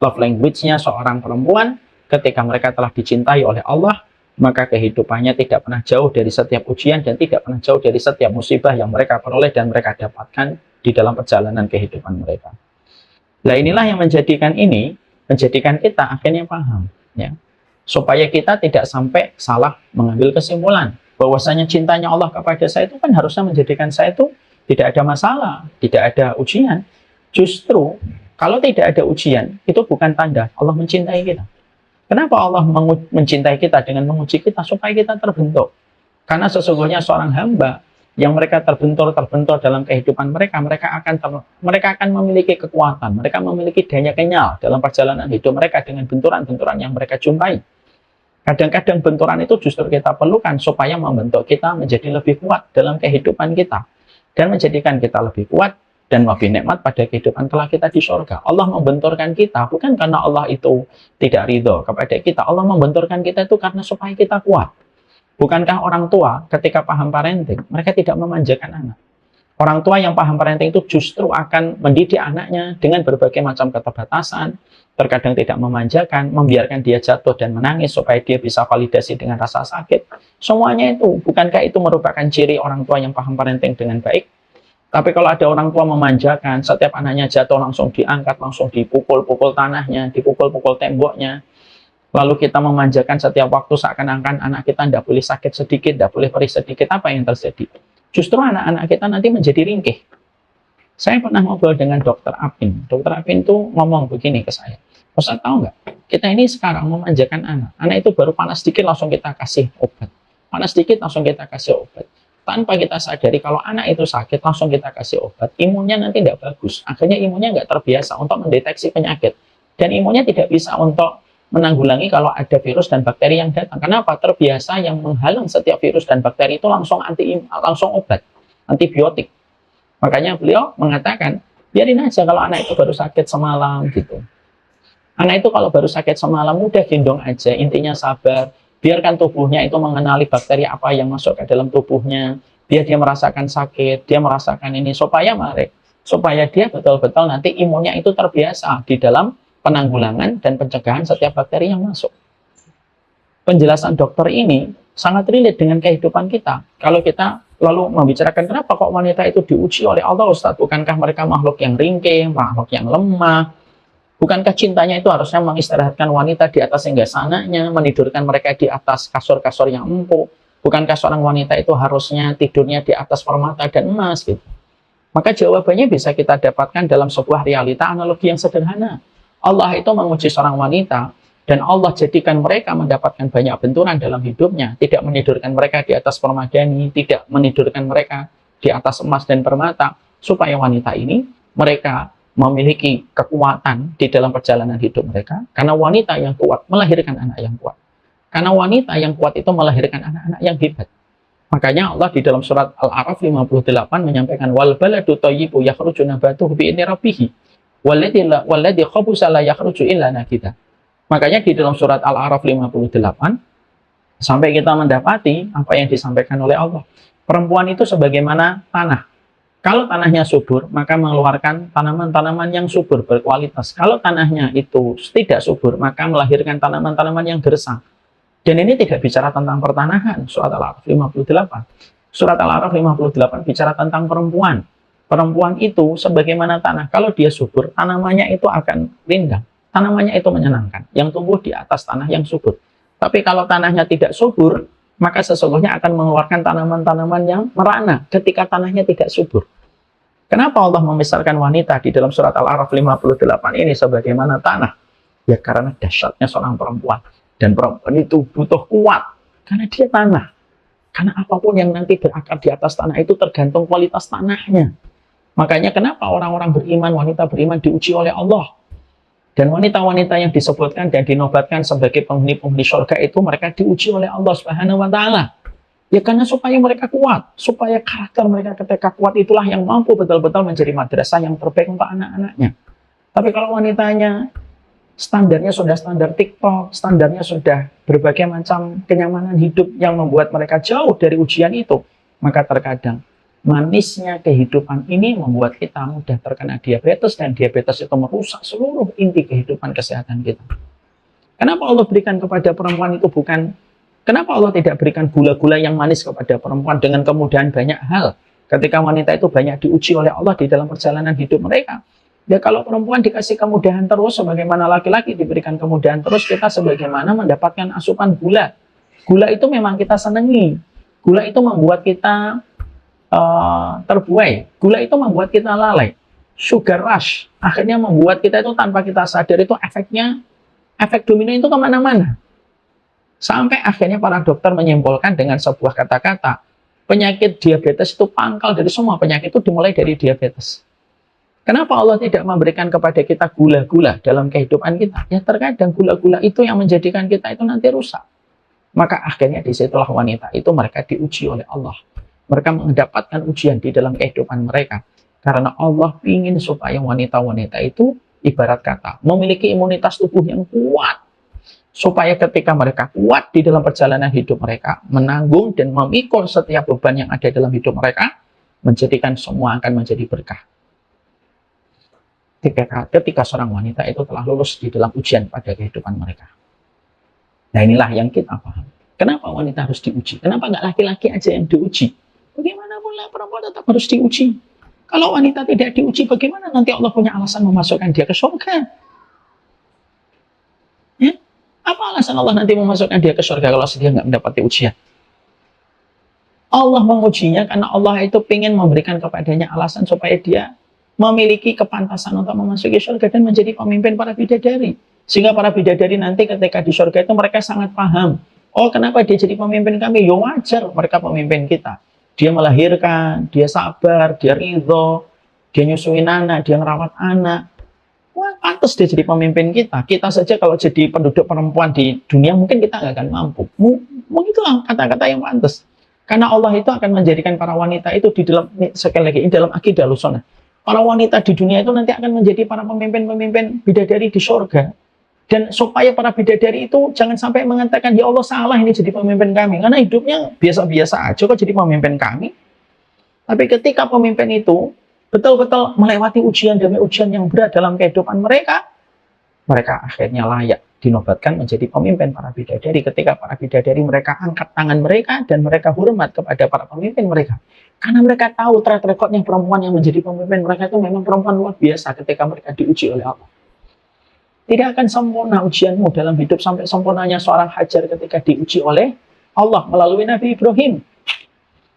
Love language-nya seorang perempuan ketika mereka telah dicintai oleh Allah, maka kehidupannya tidak pernah jauh dari setiap ujian dan tidak pernah jauh dari setiap musibah yang mereka peroleh dan mereka dapatkan di dalam perjalanan kehidupan mereka. Nah, inilah yang menjadikan kita akhirnya paham. Ya. supaya kita tidak sampai salah mengambil kesimpulan bahwasanya cintanya Allah kepada saya itu kan harusnya menjadikan saya itu tidak ada masalah, tidak ada ujian. Justru kalau tidak ada ujian, itu bukan tanda Allah mencintai kita. Kenapa Allah mencintai kita dengan menguji kita? Supaya kita terbentuk. Karena sesungguhnya seorang hamba yang mereka terbentur dalam kehidupan mereka, mereka akan memiliki kekuatan, mereka memiliki daya kenyal dalam perjalanan hidup mereka dengan benturan-benturan yang mereka jumpai. Kadang-kadang benturan itu justru kita perlukan supaya membentuk kita menjadi lebih kuat dalam kehidupan kita dan menjadikan kita lebih kuat dan lebih nikmat pada kehidupan kelak kita di surga. Allah membenturkan kita bukan karena Allah itu tidak ridho kepada kita. Allah membenturkan kita itu karena supaya kita kuat. Bukankah orang tua ketika paham parenting, mereka tidak memanjakan anak? Orang tua yang paham parenting itu justru akan mendidik anaknya dengan berbagai macam keterbatasan, terkadang tidak memanjakan, membiarkan dia jatuh dan menangis supaya dia bisa validasi dengan rasa sakit. Semuanya itu, bukankah itu merupakan ciri orang tua yang paham parenting dengan baik? Tapi kalau ada orang tua memanjakan, setiap anaknya jatuh langsung diangkat, langsung dipukul-pukul tanahnya, dipukul-pukul temboknya, lalu kita memanjakan setiap waktu seakan-akan anak kita tidak boleh sakit sedikit, tidak boleh perih sedikit, apa yang terjadi? Justru anak-anak kita nanti menjadi ringkih. Saya pernah ngobrol dengan Dokter Apin. Dokter Apin tuh ngomong begini ke saya. Ustaz tahu nggak? Kita ini sekarang memanjakan anak. Anak itu baru panas sedikit langsung kita kasih obat. Panas sedikit langsung kita kasih obat. Tanpa kita sadari kalau anak itu sakit langsung kita kasih obat. Imunnya nanti tidak bagus. Akhirnya imunnya nggak terbiasa untuk mendeteksi penyakit. Dan imunnya tidak bisa untuk menanggulangi kalau ada virus dan bakteri yang datang. Kenapa? Terbiasa yang menghalang setiap virus dan bakteri itu langsung obat, antibiotik. Makanya beliau mengatakan, biarin aja kalau anak itu baru sakit semalam gitu. Anak itu kalau baru sakit semalam udah gendong aja, intinya sabar. Biarkan tubuhnya itu mengenali bakteri apa yang masuk ke dalam tubuhnya. Biar dia merasakan sakit, dia merasakan ini supaya dia betul-betul nanti imunnya itu terbiasa di dalam penanggulangan dan pencegahan setiap bakteri yang masuk. Penjelasan dokter ini sangat relate dengan kehidupan kita. Kalau kita lalu membicarakan kenapa kok wanita itu diuji oleh Allah, Ustaz? Bukankah mereka makhluk yang ringkih, makhluk yang lemah? Bukankah cintanya itu harusnya mengistirahatkan wanita di atas singgasananya, menidurkan mereka di atas kasur-kasur yang empuk? Bukankah seorang wanita itu harusnya tidurnya di atas permata dan emas gitu? Maka jawabannya bisa kita dapatkan dalam sebuah realita analogi yang sederhana. Allah itu menguji seorang wanita dan Allah jadikan mereka mendapatkan banyak benturan dalam hidupnya, tidak menidurkan mereka di atas permadani, tidak menidurkan mereka di atas emas dan permata, supaya wanita ini mereka memiliki kekuatan di dalam perjalanan hidup mereka, karena wanita yang kuat melahirkan anak yang kuat. Karena wanita yang kuat itu melahirkan anak-anak yang hebat. Makanya Allah di dalam surat Al-A'raf 58 menyampaikan wal baladu thayyibu yakhruju nabatuhu bi idzni rabbih walladzi khabusa la yakhruju illa nakida. Makanya di dalam surat Al-A'raf 58 sampai kita mendapati apa yang disampaikan oleh Allah. Perempuan itu sebagaimana tanah. Kalau tanahnya subur, maka mengeluarkan tanaman-tanaman yang subur berkualitas. Kalau tanahnya itu tidak subur, maka melahirkan tanaman-tanaman yang gersang. Dan ini tidak bicara tentang pertanahan, surat Al-A'raf 58. Surat Al-A'raf 58 bicara tentang perempuan. Perempuan itu sebagaimana tanah, kalau dia subur, tanamannya itu akan rindang, tanamannya itu menyenangkan, yang tumbuh di atas tanah yang subur. Tapi kalau tanahnya tidak subur, maka sesungguhnya akan mengeluarkan tanaman-tanaman yang merana ketika tanahnya tidak subur. Kenapa Allah memisahkan wanita di dalam surat Al-A'raf 58 ini sebagaimana tanah? Ya karena dahsyatnya seorang perempuan. Dan perempuan itu butuh kuat, karena dia tanah. Karena apapun yang nanti berakar di atas tanah itu tergantung kualitas tanahnya. Makanya kenapa orang-orang beriman, wanita beriman diuji oleh Allah. Dan wanita-wanita yang disebutkan dan dinobatkan sebagai penghuni-penghuni surga itu mereka diuji oleh Allah Subhanahu wa taala. Ya karena supaya mereka kuat, supaya karakter mereka ketika kuat itulah yang mampu betul-betul menjadi madrasah yang terbaik untuk anak-anaknya. Tapi kalau wanitanya standarnya sudah standar TikTok, standarnya sudah berbagai macam kenyamanan hidup yang membuat mereka jauh dari ujian itu, maka terkadang manisnya kehidupan ini membuat kita mudah terkena diabetes, dan diabetes itu merusak seluruh inti kehidupan kesehatan kita. Kenapa Allah berikan kepada perempuan itu kenapa Allah tidak berikan gula-gula yang manis kepada perempuan dengan kemudahan banyak hal? Ketika wanita itu banyak diuji oleh Allah di dalam perjalanan hidup mereka. Ya kalau perempuan dikasih kemudahan terus, sebagaimana laki-laki diberikan kemudahan terus, kita sebagaimana mendapatkan asupan gula. Gula itu memang kita senangi. Gula itu membuat kita terbuai. Gula itu membuat kita lalai. Sugar rush akhirnya membuat kita itu tanpa kita sadar itu efek domino itu kemana-mana. Sampai akhirnya para dokter menyimpulkan dengan sebuah kata-kata, penyakit diabetes itu pangkal dari semua penyakit itu dimulai dari diabetes. Kenapa Allah tidak memberikan kepada kita gula-gula dalam kehidupan kita? Ya terkadang gula-gula itu yang menjadikan kita itu nanti rusak. Maka akhirnya disitulah wanita itu mereka diuji oleh Allah. Mereka mendapatkan ujian di dalam kehidupan mereka. Karena Allah ingin supaya wanita-wanita itu ibarat kata memiliki imunitas tubuh yang kuat. Supaya ketika mereka kuat di dalam perjalanan hidup mereka, menanggung dan memikul setiap beban yang ada dalam hidup mereka, menjadikan semua akan menjadi berkah. Ketika seorang wanita itu telah lulus di dalam ujian pada kehidupan mereka. Nah inilah yang kita paham. Kenapa wanita harus diuji? Kenapa nggak laki-laki aja yang diuji? Bagaimanapun lah perempuan tetap harus diuji. Kalau wanita tidak diuji, bagaimana nanti Allah punya alasan memasukkan dia ke surga? Ya? Apa alasan Allah nanti memasukkan dia ke surga kalau dia nggak mendapati ujian? Allah mengujinya karena Allah itu ingin memberikan kepadanya alasan supaya dia memiliki kepantasan untuk memasuki surga dan menjadi pemimpin para bidadari. Sehingga para bidadari nanti ketika di surga itu mereka sangat paham. Oh, kenapa dia jadi pemimpin kami? Ya wajar mereka pemimpin kita. Dia melahirkan, dia sabar, dia ridho, dia nyusuin anak, dia ngerawat anak. Wah, pantas dia jadi pemimpin kita. Kita saja kalau jadi penduduk perempuan di dunia mungkin kita nggak akan mampu. Mungkin itulah kata-kata yang pantas. Karena Allah itu akan menjadikan para wanita itu di dalam, sekali lagi, di dalam akidah Ahlussunnah. Para wanita di dunia itu nanti akan menjadi para pemimpin-pemimpin bidadari di surga. Dan supaya para bidadari itu jangan sampai mengatakan, ya Allah salah ini jadi pemimpin kami. Karena hidupnya biasa-biasa aja kok jadi pemimpin kami. Tapi ketika pemimpin itu betul-betul melewati ujian demi ujian yang berat dalam kehidupan mereka, mereka akhirnya layak dinobatkan menjadi pemimpin para bidadari. Ketika para bidadari mereka angkat tangan mereka dan mereka hormat kepada para pemimpin mereka. Karena mereka tahu track recordnya perempuan yang menjadi pemimpin mereka itu memang perempuan luar biasa ketika mereka diuji oleh Allah. Tidak akan sempurna ujianmu dalam hidup sampai sempurnanya seorang Hajar ketika diuji oleh Allah melalui Nabi Ibrahim.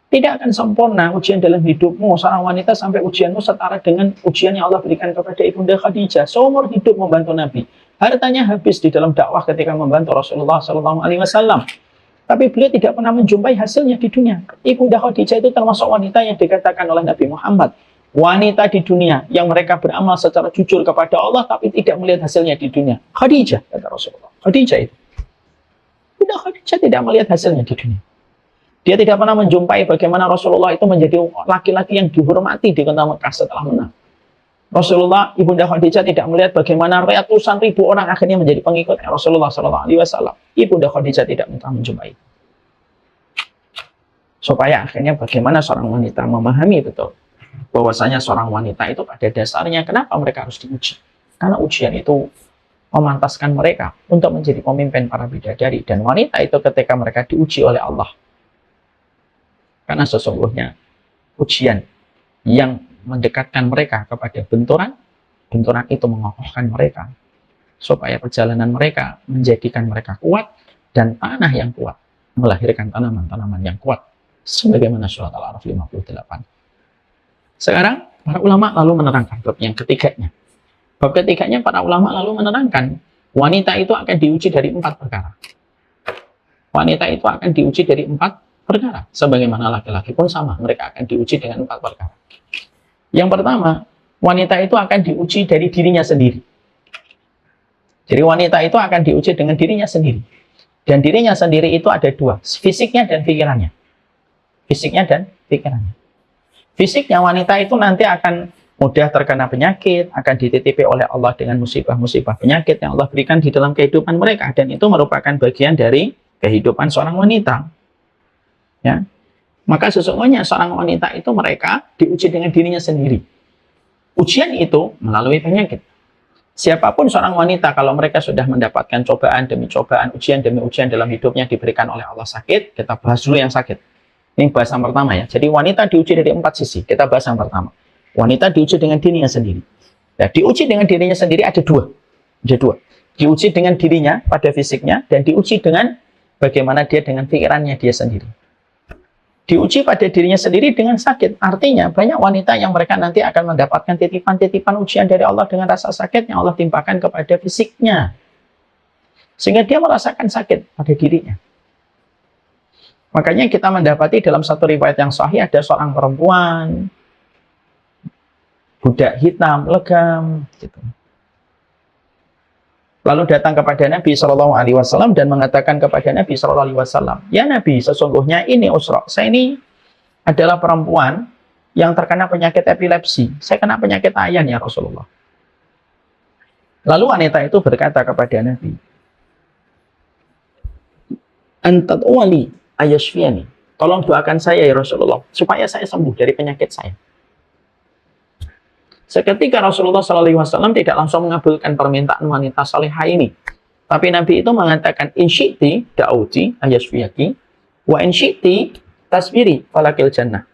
Tidak akan sempurna ujian dalam hidupmu seorang wanita sampai ujianmu setara dengan ujian yang Allah berikan kepada Ibunda Khadijah. Seumur hidup membantu Nabi. Hartanya habis di dalam dakwah ketika membantu Rasulullah SAW. Tapi beliau tidak pernah menjumpai hasilnya di dunia. Ibunda Khadijah itu termasuk wanita yang dikatakan oleh Nabi Muhammad. Wanita di dunia yang mereka beramal secara jujur kepada Allah tapi tidak melihat hasilnya di dunia. Khadijah, kata Rasulullah. Khadijah itu. Ibunda Khadijah tidak melihat hasilnya di dunia. Dia tidak pernah menjumpai bagaimana Rasulullah itu menjadi laki-laki yang dihormati di kota Mekah setelah menang. Rasulullah, Ibunda Khadijah tidak melihat bagaimana ratusan ribu orang akhirnya menjadi pengikutnya Rasulullah SAW. Ibunda Khadijah tidak pernah menjumpai. Supaya akhirnya bagaimana seorang wanita memahami betul bahwasanya seorang wanita itu pada dasarnya kenapa mereka harus diuji? Karena ujian itu memantaskan mereka untuk menjadi pemimpin para bidadari. Dan wanita itu ketika mereka diuji oleh Allah. Karena sesungguhnya ujian yang mendekatkan mereka kepada benturan, benturan itu mengokohkan mereka. Supaya perjalanan mereka menjadikan mereka kuat dan tanah yang kuat melahirkan tanaman-tanaman yang kuat. Sebagaimana surat Al-A'raf 58. Sekarang para ulama lalu menerangkan bab yang ketiganya. Bab ketiganya para ulama lalu menerangkan wanita itu akan diuji dari 4 perkara. Wanita itu akan diuji dari 4 perkara. Sebagaimana laki-laki pun sama, mereka akan diuji dengan 4 perkara. Yang pertama, wanita itu akan diuji dari dirinya sendiri. Jadi wanita itu akan diuji dengan dirinya sendiri. Dan dirinya sendiri itu ada 2, fisiknya dan pikirannya. Fisiknya dan pikirannya. Fisiknya wanita itu nanti akan mudah terkena penyakit, akan dititipi oleh Allah dengan musibah-musibah penyakit yang Allah berikan di dalam kehidupan mereka. Dan itu merupakan bagian dari kehidupan seorang wanita. Ya. Maka sesungguhnya seorang wanita itu mereka diuji dengan dirinya sendiri. Ujian itu melalui penyakit. Siapapun seorang wanita kalau mereka sudah mendapatkan cobaan demi cobaan, ujian demi ujian dalam hidupnya diberikan oleh Allah sakit, kita bahas dulu yang sakit. Ini bahas yang pertama ya. Jadi wanita diuji dari 4 sisi. Kita bahas yang pertama. Wanita diuji dengan dirinya sendiri. Nah, diuji dengan dirinya sendiri ada dua. Ada dua. Diuji dengan dirinya pada fisiknya, dan diuji dengan bagaimana dia dengan pikirannya dia sendiri. Diuji pada dirinya sendiri dengan sakit. Artinya banyak wanita yang mereka nanti akan mendapatkan titipan-titipan ujian dari Allah dengan rasa sakit yang Allah timpakan kepada fisiknya. Sehingga dia merasakan sakit pada dirinya. Makanya kita mendapati dalam satu riwayat yang sahih ada seorang perempuan, budak hitam, legam, gitu. Lalu datang kepada Nabi SAW dan mengatakan kepada Nabi SAW, "Ya Nabi, sesungguhnya ini Usra. Saya ini adalah perempuan yang terkena penyakit epilepsi. Saya kena penyakit ayan ya Rasulullah." Lalu wanita itu berkata kepada Nabi, "Antat wali ayashfiyani." Tolong doakan saya ya Rasulullah, supaya saya sembuh dari penyakit saya. Seketika Rasulullah SAW tidak langsung mengabulkan permintaan wanita salihah ini. Tapi Nabi itu mengatakan, "In syi'ti da'uti ayashfiyaki, wa in syi'ti tasbiri falakil jannah."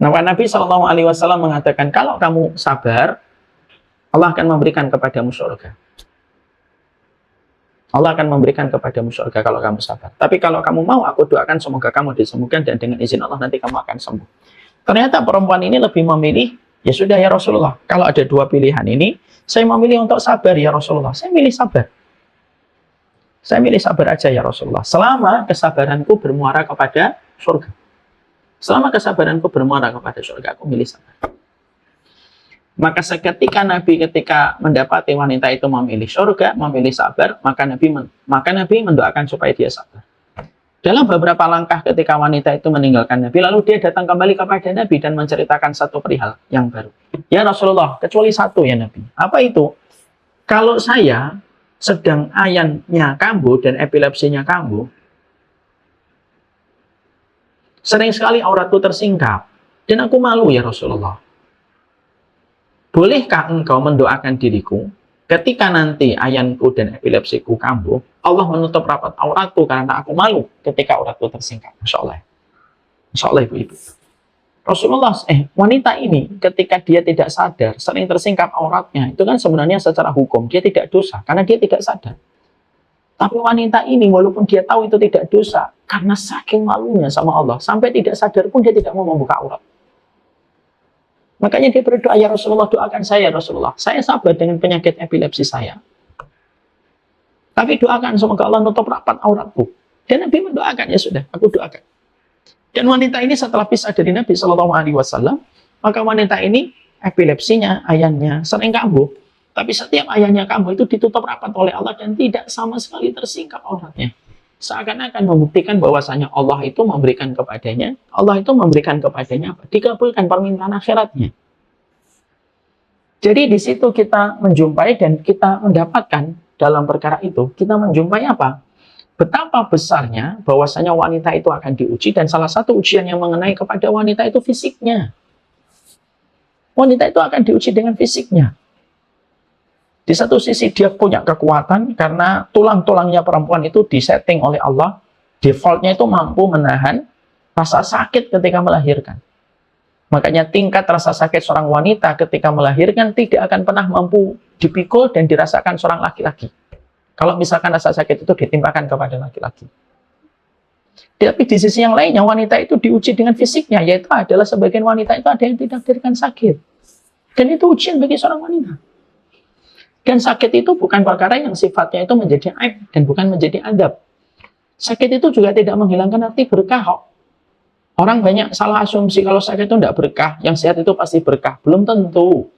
Nah, Nabi SAW mengatakan, kalau kamu sabar, Allah akan memberikan kepadamu surga. Allah akan memberikan kepadamu surga kalau kamu sabar. Tapi kalau kamu mau, aku doakan semoga kamu disembuhkan dan dengan izin Allah nanti kamu akan sembuh. Ternyata perempuan ini lebih memilih, ya sudah ya Rasulullah, kalau ada dua pilihan ini, saya memilih untuk sabar ya Rasulullah. Saya milih sabar. Saya milih sabar aja ya Rasulullah. Selama kesabaranku bermuara kepada surga. Selama kesabaranku bermuara kepada surga, aku milih sabar. Maka seketika Nabi ketika mendapati wanita itu memilih surga, memilih sabar, maka Nabi mendoakan supaya dia sabar. Dalam beberapa langkah ketika wanita itu meninggalkan Nabi, lalu dia datang kembali kepada Nabi dan menceritakan satu perihal yang baru. Ya Rasulullah, kecuali satu ya Nabi. Apa itu? Kalau saya sedang ayannya kambuh dan epilepsinya kambuh, sering sekali auratku tersingkap, dan aku malu ya Rasulullah. Bolehkah engkau mendoakan diriku ketika nanti ayanku dan epilepsiku kambuh, Allah menutup rapat auratku karena aku malu ketika auratku tersingkap. Masya Allah. Masya Allah ibu-ibu. Rasulullah, wanita ini ketika dia tidak sadar, sering tersingkap auratnya, itu kan sebenarnya secara hukum dia tidak dosa karena dia tidak sadar. Tapi wanita ini walaupun dia tahu itu tidak dosa, karena saking malunya sama Allah, sampai tidak sadar pun dia tidak mau membuka aurat. Makanya dia berdoa, ya Rasulullah, doakan saya Rasulullah. Saya sabar dengan penyakit epilepsi saya. Tapi doakan semoga Allah nutup rapat auratku. Dan Nabi mendoakan, ya sudah, aku doakan. Dan wanita ini setelah pisah dari Nabi SAW, maka wanita ini epilepsinya, ayannya sering kambuh. Tapi setiap ayannya kambuh itu ditutup rapat oleh Allah dan tidak sama sekali tersingkap auratnya. Seakan-akan membuktikan bahwasanya Allah itu memberikan kepadanya, dikabulkan permintaan akhiratnya. Jadi di situ kita menjumpai dan kita mendapatkan dalam perkara itu, kita menjumpai apa? Betapa besarnya bahwasanya wanita itu akan diuji, dan salah satu ujian yang mengenai kepada wanita itu fisiknya. Wanita itu akan diuji dengan fisiknya. Di satu sisi dia punya kekuatan karena tulang-tulangnya perempuan itu disetting oleh Allah, defaultnya itu mampu menahan rasa sakit ketika melahirkan. Makanya tingkat rasa sakit seorang wanita ketika melahirkan tidak akan pernah mampu dipikul dan dirasakan seorang laki-laki. Kalau misalkan rasa sakit itu ditimpakan kepada laki-laki. Tapi di sisi yang lainnya wanita itu diuji dengan fisiknya, yaitu adalah sebagian wanita itu ada yang tidak diberikan sakit. Dan itu ujian bagi seorang wanita. Dan sakit itu bukan perkara yang sifatnya itu menjadi aib dan bukan menjadi adab. Sakit itu juga tidak menghilangkan arti berkah. Orang banyak salah asumsi kalau sakit itu tidak berkah, yang sehat itu pasti berkah. Belum tentu.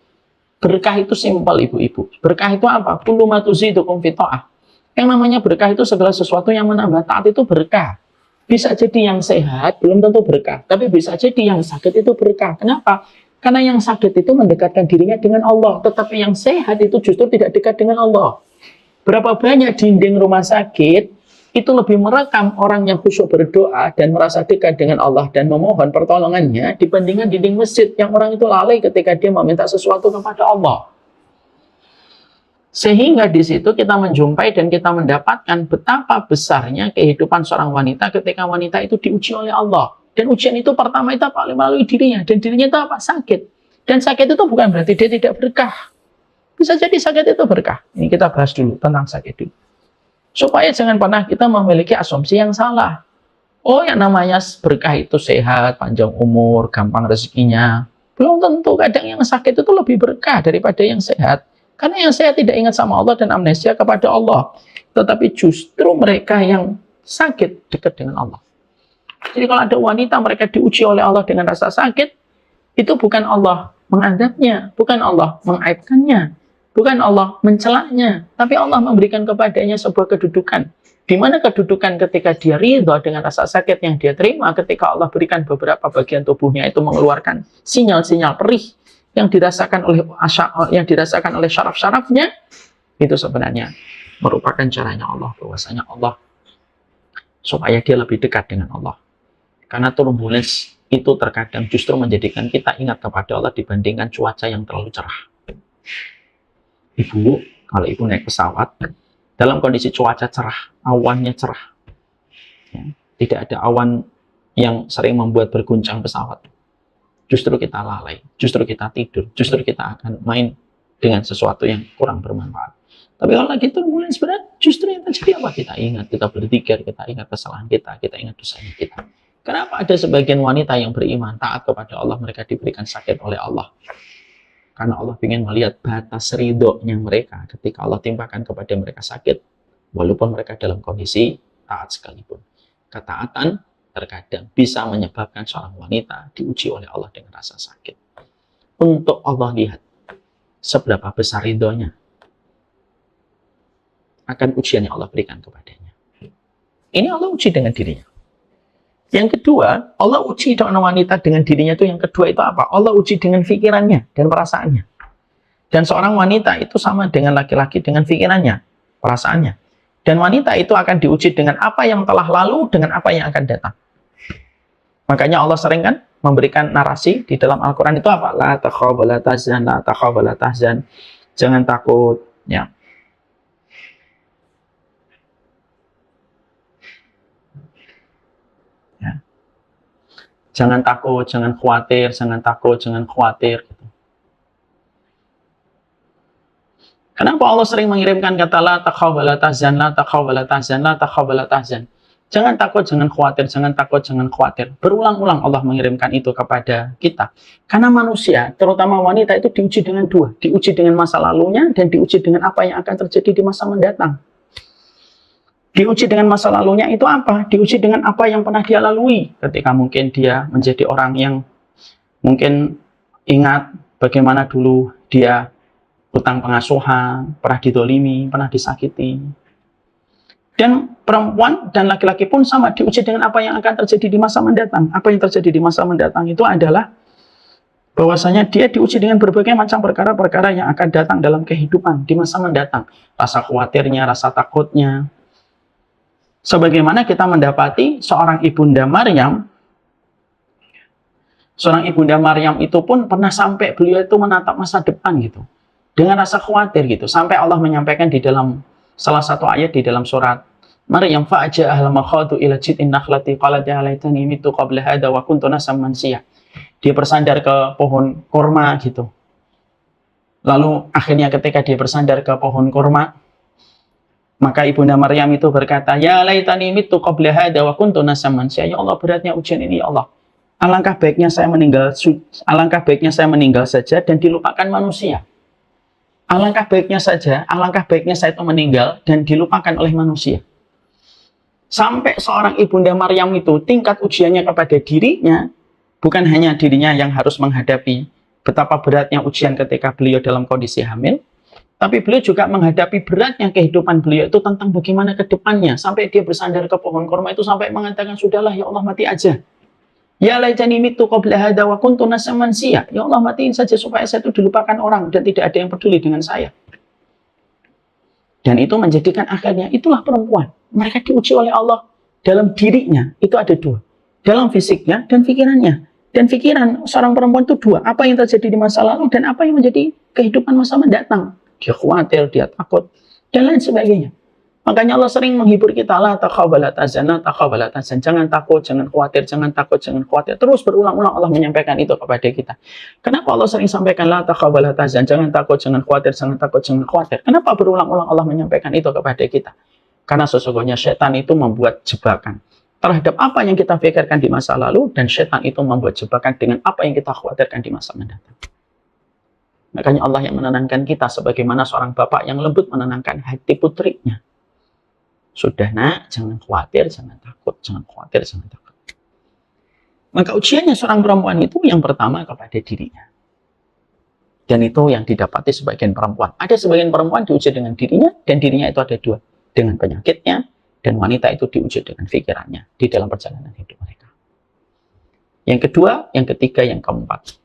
Berkah itu simpel ibu-ibu. Berkah itu apa? Kullu ma tuzidukum fi ta'ah. Yang namanya berkah itu segala sesuatu yang menambah taat itu berkah. Bisa jadi yang sehat belum tentu berkah, tapi bisa jadi yang sakit itu berkah. Kenapa? Karena yang sakit itu mendekatkan dirinya dengan Allah, tetapi yang sehat itu justru tidak dekat dengan Allah. Berapa banyak dinding rumah sakit itu lebih merekam orang yang khusyuk berdoa dan merasa dekat dengan Allah dan memohon pertolongannya dibandingkan dinding masjid yang orang itu lalai ketika dia meminta sesuatu kepada Allah. Sehingga di situ kita menjumpai dan kita mendapatkan betapa besarnya kehidupan seorang wanita ketika wanita itu diuji oleh Allah. Dan ujian itu pertama itu apa? Melalui dirinya. Dan dirinya itu apa? Sakit. Dan sakit itu bukan berarti dia tidak berkah. Bisa jadi sakit itu berkah. Ini kita bahas dulu tentang sakit dulu. Supaya jangan pernah kita memiliki asumsi yang salah. Oh, yang namanya berkah itu sehat, panjang umur, gampang rezekinya. Belum tentu. Kadang yang sakit itu lebih berkah daripada yang sehat. Karena yang sehat tidak ingat sama Allah dan amnesia kepada Allah. Tetapi justru mereka yang sakit dekat dengan Allah. Jadi kalau ada wanita mereka diuji oleh Allah dengan rasa sakit, itu bukan Allah mengadabnya, bukan Allah mengaibkannya, bukan Allah mencelaknya, tapi Allah memberikan kepadanya sebuah kedudukan. Di mana kedudukan ketika dia ridha dengan rasa sakit yang dia terima, ketika Allah berikan beberapa bagian tubuhnya itu mengeluarkan sinyal-sinyal perih yang dirasakan oleh syaraf-syarafnya, itu sebenarnya merupakan caranya Allah, bahwasanya Allah supaya dia lebih dekat dengan Allah. Karena turbulence itu terkadang justru menjadikan kita ingat kepada Allah dibandingkan cuaca yang terlalu cerah. Ibu, kalau ibu naik pesawat, dalam kondisi cuaca cerah, awannya cerah, ya, tidak ada awan yang sering membuat berguncang pesawat, justru kita lalai, justru kita tidur, justru kita akan main dengan sesuatu yang kurang bermanfaat. Tapi kalau lagi turbulence berat, justru yang terjadi apa? Kita ingat, kita berpikir, kita ingat kesalahan kita ingat dosanya kita. Kenapa ada sebagian wanita yang beriman, taat kepada Allah, mereka diberikan sakit oleh Allah? Karena Allah ingin melihat batas ridhonya mereka ketika Allah timpakan kepada mereka sakit, walaupun mereka dalam kondisi taat sekalipun. Ketaatan terkadang bisa menyebabkan seorang wanita diuji oleh Allah dengan rasa sakit. Untuk Allah lihat seberapa besar ridhonya akan ujian yang Allah berikan kepadanya. Ini Allah uji dengan dirinya. Yang kedua, Allah uji dengan wanita dengan dirinya itu. Yang kedua itu apa? Allah uji dengan pikirannya dan perasaannya. Dan seorang wanita itu sama dengan laki-laki dengan pikirannya, perasaannya. Dan wanita itu akan diuji dengan apa yang telah lalu, dengan apa yang akan datang. Makanya Allah sering kan memberikan narasi di dalam Al-Quran itu apa? La takhaf wa la tahzan, la takhaf wa la tahzan. Jangan takut, ya. Jangan takut, jangan khawatir, jangan takut, jangan khawatir. Kenapa Allah sering mengirimkan kata la takhaf wa la tahzan, la takhaf wa la tahzan, la takhaf wa la tahzan? Jangan takut, jangan khawatir, jangan takut, jangan khawatir. Berulang-ulang Allah mengirimkan itu kepada kita. Karena manusia, terutama wanita itu diuji dengan dua. Diuji dengan masa lalunya dan diuji dengan apa yang akan terjadi di masa mendatang. Diuji dengan masa lalunya itu apa? Diuji dengan apa yang pernah dia lalui. Ketika mungkin dia menjadi orang yang mungkin ingat bagaimana dulu dia hutang pengasuhan, pernah didolimi, pernah disakiti. Dan perempuan dan laki-laki pun sama, diuji dengan apa yang akan terjadi di masa mendatang. Apa yang terjadi di masa mendatang itu adalah bahwasanya dia diuji dengan berbagai macam perkara-perkara yang akan datang dalam kehidupan di masa mendatang. Rasa khawatirnya, rasa takutnya. Sebagaimana kita mendapati seorang ibunda Maryam, seorang ibunda Maryam itu pun pernah sampai beliau itu menatap masa depan gitu, dengan rasa khawatir gitu, sampai Allah menyampaikan di dalam salah satu ayat di dalam surat Maryam, fa'ja'ahal makhadu ila jid'in nakhlati qalat ya laitani mitu qabla hadha wa kuntu nasan mansiya. Dia bersandar ke pohon kurma gitu. Lalu akhirnya ketika dia bersandar ke pohon kurma, maka ibunda Maryam itu berkata, ya laitani mitu qabla hadha wa kuntu nasan mansiya. Ya Allah, beratnya ujian ini ya Allah. Alangkah baiknya saya meninggal saja dan dilupakan manusia. Alangkah baiknya saya itu meninggal dan dilupakan oleh manusia. Sampai seorang ibunda Maryam itu tingkat ujiannya kepada dirinya, bukan hanya dirinya yang harus menghadapi betapa beratnya ujian ketika beliau dalam kondisi hamil, tapi beliau juga menghadapi beratnya kehidupan beliau itu tentang bagaimana ke depannya. Sampai dia bersandar ke pohon kurma itu sampai mengatakan, sudahlah ya Allah, mati aja. Ya laitani mitu qabla hadha wa kuntu nasan mansiya. Ya Allah, matiin saja supaya saya itu dilupakan orang dan tidak ada yang peduli dengan saya. Dan itu menjadikan akhirnya itulah perempuan. Mereka diuji oleh Allah dalam dirinya. Itu ada dua. Dalam fisiknya dan pikirannya. Dan pikiran seorang perempuan itu dua. Apa yang terjadi di masa lalu dan apa yang menjadi kehidupan masa mendatang. Dia khawatir, dia takut, dan lain sebagainya. Makanya Allah sering menghibur kita, la takhaf wa la tahzan, la takhaf wa la tahzan. Jangan takut, jangan khawatir, jangan takut, jangan khawatir. Terus berulang-ulang Allah menyampaikan itu kepada kita. Kenapa Allah sering sampaikan la takhaf wa la tahzan, jangan takut, jangan khawatir, jangan takut, jangan khawatir. Kenapa berulang-ulang Allah menyampaikan itu kepada kita? Karena sesungguhnya setan itu membuat jebakan terhadap apa yang kita pikirkan di masa lalu, dan setan itu membuat jebakan dengan apa yang kita khawatirkan di masa mendatang. Makanya Allah yang menenangkan kita sebagaimana seorang bapak yang lembut menenangkan hati putrinya. Sudah nak, jangan khawatir, jangan takut, jangan khawatir, jangan takut. Maka ujiannya seorang perempuan itu yang pertama kepada dirinya. Dan itu yang didapati sebagian perempuan. Ada sebagian perempuan diuji dengan dirinya, dan dirinya itu ada dua. Dengan penyakitnya, dan wanita itu diuji dengan pikirannya di dalam perjalanan hidup mereka. Yang kedua, yang ketiga, yang keempat.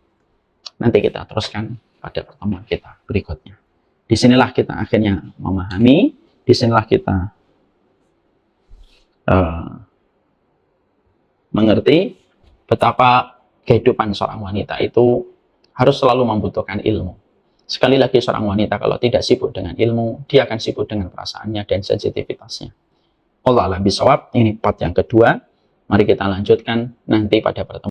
Nanti kita teruskan pada pertemuan kita berikutnya. Disinilah kita akhirnya memahami, disinilah kita mengerti betapa kehidupan seorang wanita itu harus selalu membutuhkan ilmu. Sekali lagi, seorang wanita kalau tidak sibuk dengan ilmu, dia akan sibuk dengan perasaannya dan sensitivitasnya. Allah a'lam bishawab. Ini part yang kedua. Mari kita lanjutkan nanti pada pertemuan.